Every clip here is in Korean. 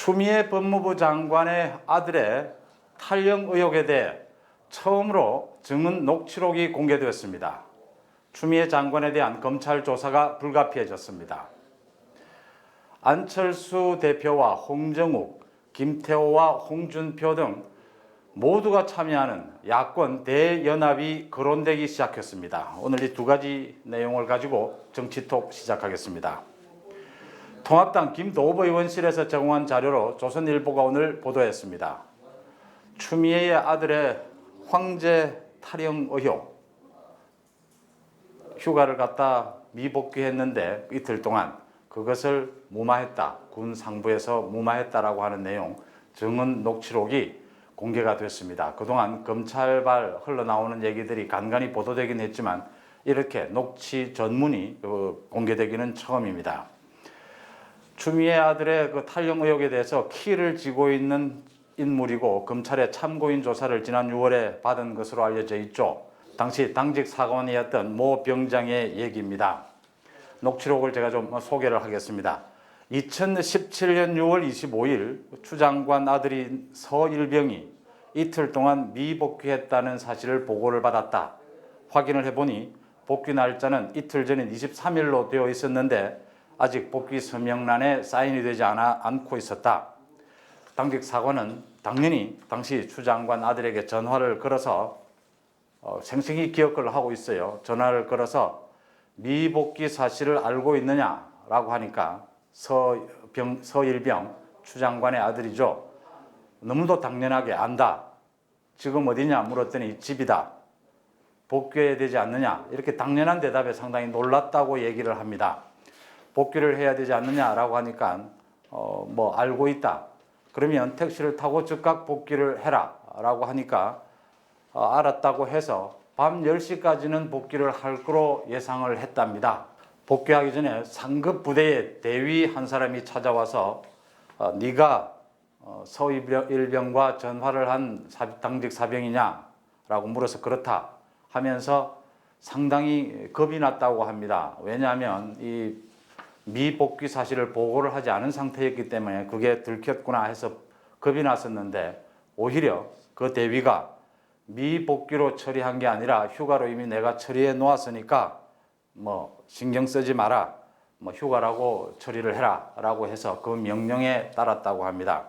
추미애 법무부 장관의 아들의 탈영 의혹에 대해 처음으로 증언 녹취록이 공개되었습니다. 추미애 장관에 대한 검찰 조사가 불가피해졌습니다. 안철수 대표와 홍정욱, 김태호와 홍준표 등 모두가 참여하는 야권 대연합이 거론되기 시작했습니다. 오늘 이 두 가지 내용을 가지고 정치톡 시작하겠습니다. 통합당 김도읍 의원실에서 제공한 자료로 조선일보가 오늘 보도했습니다. 추미애의 아들의 황제 탈영 의혹, 휴가를 갔다 미복귀했는데 이틀 동안 그것을 무마했다, 군 상부에서 무마했다라고 하는 내용 증언 녹취록이 공개가 됐습니다. 그동안 검찰발 흘러나오는 얘기들이 간간히 보도되긴 했지만 이렇게 녹취 전문이 공개되기는 처음입니다. 추미애 아들의 그 탈영 의혹에 대해서 키를 쥐고 있는 인물이고 검찰의 참고인 조사를 지난 6월에 받은 것으로 알려져 있죠. 당시 당직 사관이었던 모 병장의 얘기입니다. 녹취록을 제가 좀 소개를 하겠습니다. 2017년 6월 25일 추 장관 아들인 서일병이 이틀 동안 미복귀했다는 사실을 보고를 받았다. 확인을 해보니 복귀 날짜는 이틀 전인 23일로 되어 있었는데 아직 복귀 서명란에 사인이 되지 않고 있었다. 당직 사관은 당연히 당시 추 장관 아들에게 전화를 걸어서 생생히 기억을 하고 있어요. 전화를 걸어서 미복귀 사실을 알고 있느냐라고 하니까 서일병 추 장관의 아들이죠. 너무도 당연하게 안다. 지금 어디냐 물었더니 집이다. 복귀해야 되지 않느냐. 이렇게 당연한 대답에 상당히 놀랐다고 얘기를 합니다. 복귀를 해야 되지 않느냐라고 하니까 알고 있다. 그러면 택시를 타고 즉각 복귀를 해라 라고 하니까 알았다고 해서 밤 10시까지는 복귀를 할 거로 예상을 했답니다. 복귀하기 전에 상급 부대의 대위 한 사람이 찾아와서 네가 서일병과 전화를 한 당직 사병이냐 라고 물어서 그렇다 하면서 상당히 겁이 났다고 합니다. 왜냐하면 이 미복귀 사실을 보고를 하지 않은 상태였기 때문에 그게 들켰구나 해서 겁이 났었는데 오히려 그 대위가 미복귀로 처리한 게 아니라 휴가로 이미 내가 처리해 놓았으니까 신경 쓰지 마라, 휴가라고 처리를 해라 라고 해서 그 명령에 따랐다고 합니다.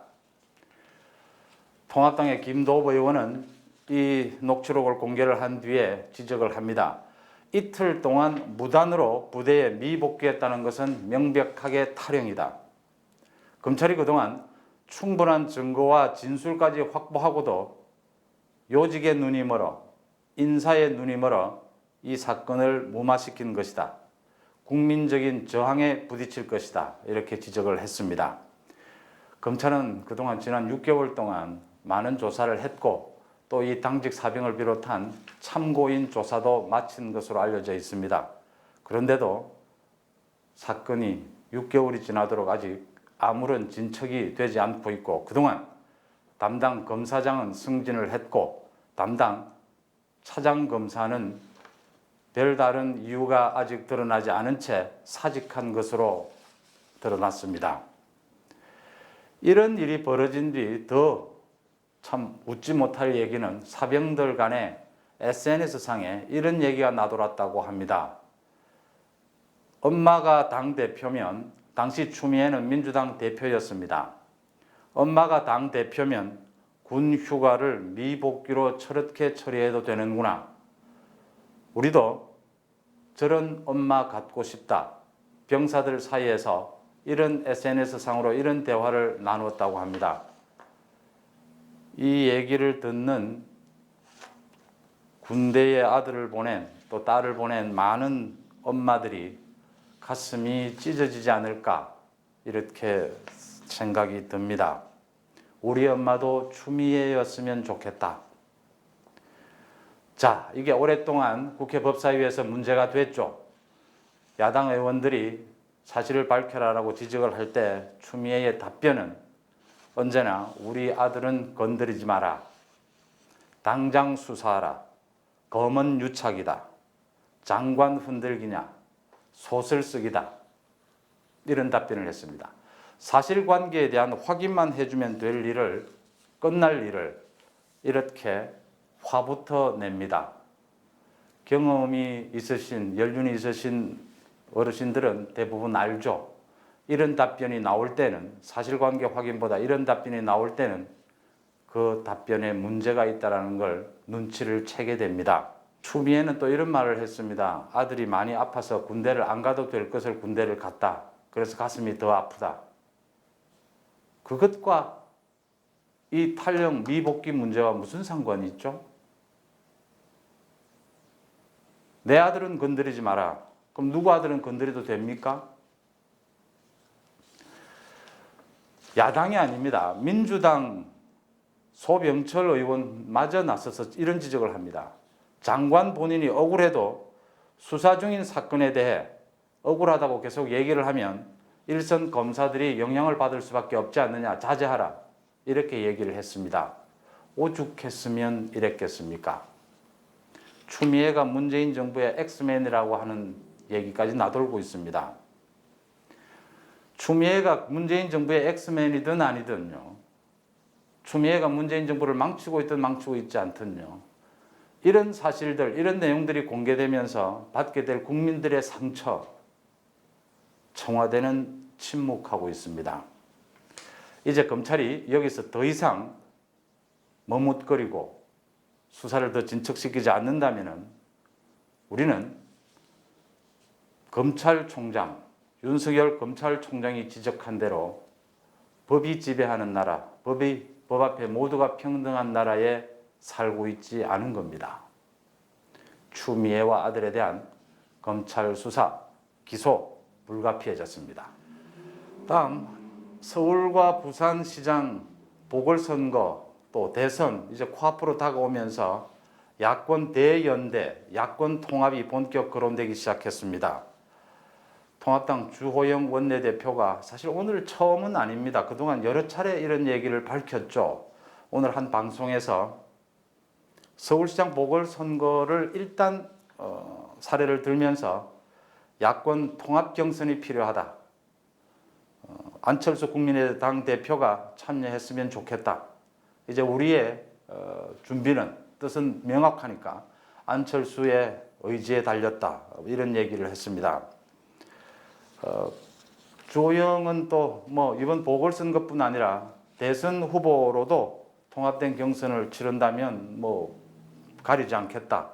통합당의 김도읍 의원은 이 녹취록을 공개를 한 뒤에 지적을 합니다. 이틀 동안 무단으로 부대에 미복귀했다는 것은 명백하게 탈영이다. 검찰이 그동안 충분한 증거와 진술까지 확보하고도 요직의 눈이 멀어, 인사의 눈이 멀어 이 사건을 무마시킨 것이다. 국민적인 저항에 부딪힐 것이다. 이렇게 지적을 했습니다. 검찰은 그동안 지난 6개월 동안 많은 조사를 했고 또 이 당직 사병을 비롯한 참고인 조사도 마친 것으로 알려져 있습니다. 그런데도 사건이 6개월이 지나도록 아직 아무런 진척이 되지 않고 있고 그동안 담당 검사장은 승진을 했고 담당 차장검사는 별다른 이유가 아직 드러나지 않은 채 사직한 것으로 드러났습니다. 이런 일이 벌어진 뒤 더 참 웃지 못할 얘기는 사병들 간의 SNS상에 이런 얘기가 나돌았다고 합니다. 엄마가 당대표면, 당시 추미애는 민주당 대표였습니다. 엄마가 당대표면 군 휴가를 미복귀로 저렇게 처리해도 되는구나. 우리도 저런 엄마 갖고 싶다. 병사들 사이에서 이런 SNS상으로 이런 대화를 나누었다고 합니다. 이 얘기를 듣는 군대에 아들을 보낸 또 딸을 보낸 많은 엄마들이 가슴이 찢어지지 않을까 이렇게 생각이 듭니다. 우리 엄마도 추미애였으면 좋겠다. 자, 이게 오랫동안 국회 법사위에서 문제가 됐죠. 야당 의원들이 사실을 밝혀라라고 지적을 할 때 추미애의 답변은 언제나 우리 아들은 건드리지 마라. 당장 수사하라. 검은 유착이다. 장관 흔들기냐. 소설 쓰기다. 이런 답변을 했습니다. 사실관계에 대한 확인만 해주면 될 일을, 끝날 일을 이렇게 화부터 냅니다. 경험이 있으신, 연륜이 있으신 어르신들은 대부분 알죠. 이런 답변이 나올 때는, 사실관계 확인보다 이런 답변이 나올 때는 그 답변에 문제가 있다는 걸 눈치를 채게 됩니다. 추미애는 또 이런 말을 했습니다. 아들이 많이 아파서 군대를 안 가도 될 것을 군대를 갔다. 그래서 가슴이 더 아프다. 그것과 이 탈영 미복귀 문제와 무슨 상관이 있죠? 내 아들은 건드리지 마라. 그럼 누구 아들은 건드려도 됩니까? 야당이 아닙니다. 민주당 소병철 의원마저 나서서 이런 지적을 합니다. 장관 본인이 억울해도 수사 중인 사건에 대해 억울하다고 계속 얘기를 하면 일선 검사들이 영향을 받을 수밖에 없지 않느냐, 자제하라, 이렇게 얘기를 했습니다. 오죽했으면 이랬겠습니까? 추미애가 문재인 정부의 엑스맨이라고 하는 얘기까지 나돌고 있습니다. 추미애가 문재인 정부의 엑스맨이든 아니든요, 추미애가 문재인 정부를 망치고 있든 망치고 있지 않든요, 이런 사실들, 이런 내용들이 공개되면서 받게 될 국민들의 상처, 청와대는 침묵하고 있습니다. 이제 검찰이 여기서 더 이상 머뭇거리고 수사를 더 진척시키지 않는다면 우리는 검찰총장, 윤석열 검찰총장이 지적한 대로 법이 지배하는 나라, 법 앞에 모두가 평등한 나라에 살고 있지 않은 겁니다. 추미애와 아들에 대한 검찰 수사, 기소 불가피해졌습니다. 다음, 서울과 부산시장 보궐선거 또 대선 이제 코앞으로 다가오면서 야권 대연대, 야권 통합이 본격 거론되기 시작했습니다. 통합당 주호영 원내대표가 사실 오늘 처음은 아닙니다. 그동안 여러 차례 이런 얘기를 밝혔죠. 오늘 한 방송에서 서울시장 보궐선거를 일단 사례를 들면서 야권 통합 경선이 필요하다. 안철수 국민의당 대표가 참여했으면 좋겠다. 이제 우리의 준비는, 뜻은 명확하니까 안철수의 의지에 달렸다. 이런 얘기를 했습니다. 주호영은 또 이번 보궐선거뿐 아니라 대선 후보로도 통합된 경선을 치른다면 가리지 않겠다.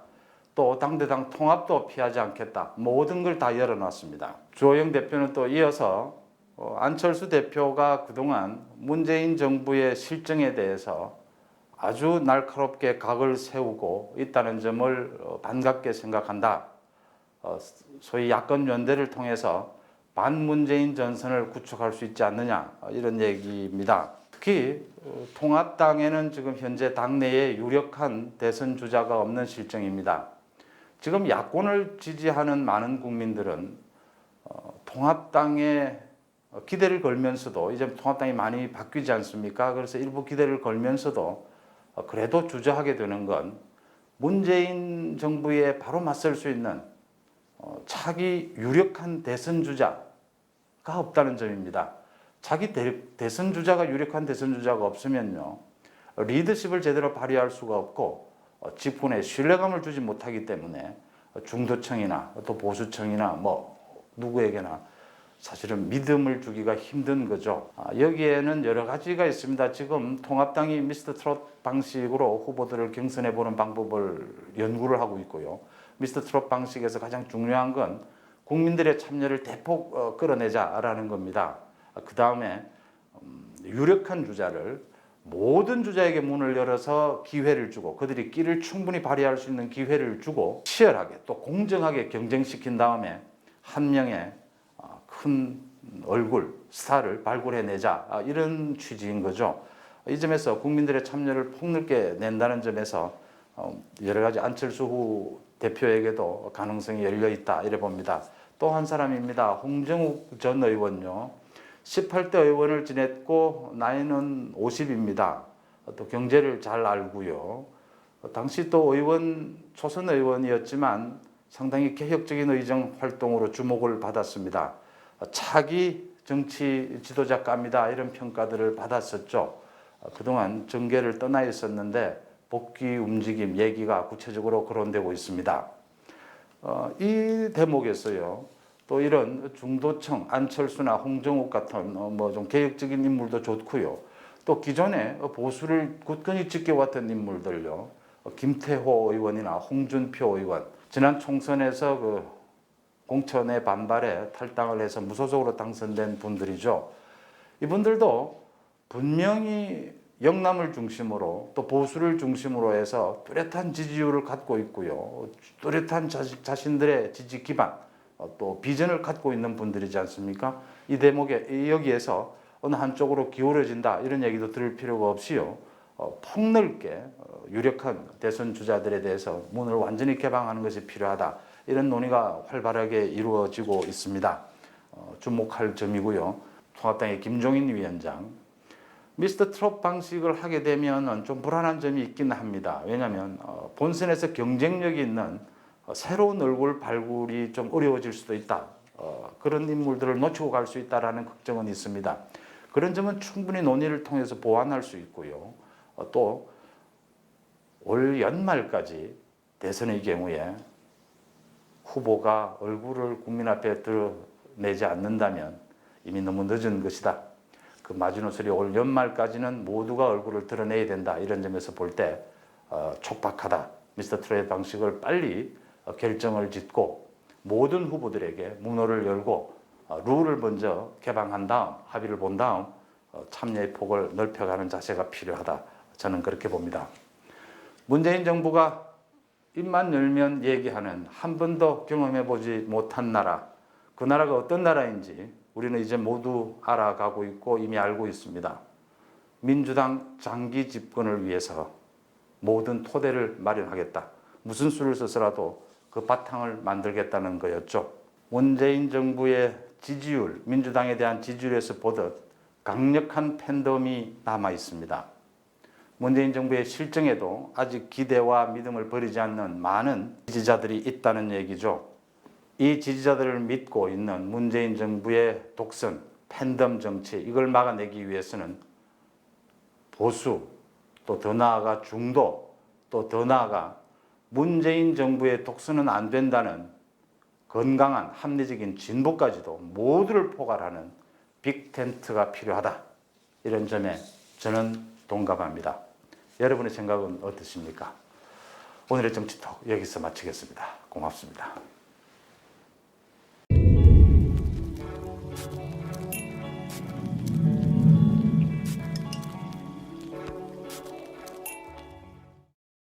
또 당대당 통합도 피하지 않겠다. 모든 걸 다 열어놨습니다. 주호영 대표는 또 이어서 안철수 대표가 그동안 문재인 정부의 실정에 대해서 아주 날카롭게 각을 세우고 있다는 점을 반갑게 생각한다. 소위 야권 연대를 통해서 반문재인 전선을 구축할 수 있지 않느냐, 이런 얘기입니다. 특히 통합당에는 지금 현재 당내에 유력한 대선 주자가 없는 실정입니다. 지금 야권을 지지하는 많은 국민들은 통합당에 기대를 걸면서도, 이제 통합당이 많이 바뀌지 않습니까? 그래서 일부 기대를 걸면서도 그래도 주저하게 되는 건 문재인 정부에 바로 맞설 수 있는 차기 유력한 대선 주자가 없다는 점입니다. 자기 대선 주자가, 유력한 대선 주자가 없으면요, 리더십을 제대로 발휘할 수가 없고 집권에 신뢰감을 주지 못하기 때문에 중도층이나 또 보수층이나 누구에게나 사실은 믿음을 주기가 힘든 거죠. 여기에는 여러 가지가 있습니다. 지금 통합당이 미스터 트롯 방식으로 후보들을 경선해 보는 방법을 연구를 하고 있고요. 미스터 트롯 방식에서 가장 중요한 건 국민들의 참여를 대폭 끌어내자라는 겁니다. 그 다음에 유력한 주자를, 모든 주자에게 문을 열어서 기회를 주고, 그들이 끼를 충분히 발휘할 수 있는 기회를 주고 치열하게 또 공정하게 경쟁시킨 다음에 한 명의 큰 얼굴, 스타를 발굴해내자, 이런 취지인 거죠. 이 점에서 국민들의 참여를 폭넓게 낸다는 점에서 여러 가지 안철수 후 대표에게도 가능성이 열려 있다, 이래 봅니다. 또 한 사람입니다. 홍정욱 전 의원요. 18대 의원을 지냈고 나이는 50입니다. 또 경제를 잘 알고요. 당시 또 초선 의원이었지만 상당히 개혁적인 의정 활동으로 주목을 받았습니다. 차기 정치 지도자감이다 이런 평가들을 받았었죠. 그동안 정계를 떠나 있었는데 복귀 움직임 얘기가 구체적으로 거론되고 있습니다. 이 대목에서요. 또 이런 중도층 안철수나 홍정욱 같은 뭐 좀 개혁적인 인물도 좋고요. 또 기존에 보수를 굳건히 지켜왔던 인물들요. 김태호 의원이나 홍준표 의원 지난 총선에서 그 공천의 반발에 탈당을 해서 무소속으로 당선된 분들이죠. 이분들도 분명히 영남을 중심으로 또 보수를 중심으로 해서 뚜렷한 지지율을 갖고 있고요. 뚜렷한 자신들의 지지 기반 또 비전을 갖고 있는 분들이지 않습니까? 이 대목에 여기에서 어느 한쪽으로 기울어진다 이런 얘기도 들을 필요가 없이요. 폭넓게 유력한 대선 주자들에 대해서 문을 완전히 개방하는 것이 필요하다. 이런 논의가 활발하게 이루어지고 있습니다. 주목할 점이고요. 통합당의 김종인 위원장 미스터 트롯 방식을 하게 되면 좀 불안한 점이 있긴 합니다. 왜냐하면 본선에서 경쟁력이 있는 새로운 얼굴 발굴이 좀 어려워질 수도 있다. 그런 인물들을 놓치고 갈 수 있다라는 걱정은 있습니다. 그런 점은 충분히 논의를 통해서 보완할 수 있고요. 또 올 연말까지 대선의 경우에 후보가 얼굴을 국민 앞에 드러내지 않는다면 이미 너무 늦은 것이다. 그 마지노선이 올 연말까지는 모두가 얼굴을 드러내야 된다. 이런 점에서 볼 때 촉박하다. 미스터 트롯 방식을 빨리 결정을 짓고 모든 후보들에게 문호를 열고 룰을 먼저 개방한 다음 합의를 본 다음 참여의 폭을 넓혀가는 자세가 필요하다. 저는 그렇게 봅니다. 문재인 정부가 입만 열면 얘기하는 한 번도 경험해보지 못한 나라, 그 나라가 어떤 나라인지 우리는 이제 모두 알아가고 있고 이미 알고 있습니다. 민주당 장기 집권을 위해서 모든 토대를 마련하겠다. 무슨 수를 써서라도 그 바탕을 만들겠다는 거였죠. 문재인 정부의 지지율, 민주당에 대한 지지율에서 보듯 강력한 팬덤이 남아 있습니다. 문재인 정부의 실정에도 아직 기대와 믿음을 버리지 않는 많은 지지자들이 있다는 얘기죠. 이 지지자들을 믿고 있는 문재인 정부의 독선, 팬덤 정치 이걸 막아내기 위해서는 보수, 또 더 나아가 중도, 또 더 나아가 문재인 정부의 독선은 안 된다는 건강한 합리적인 진보까지도 모두를 포괄하는 빅텐트가 필요하다. 이런 점에 저는 동감합니다. 여러분의 생각은 어떠십니까? 오늘의 정치톡 여기서 마치겠습니다. 고맙습니다.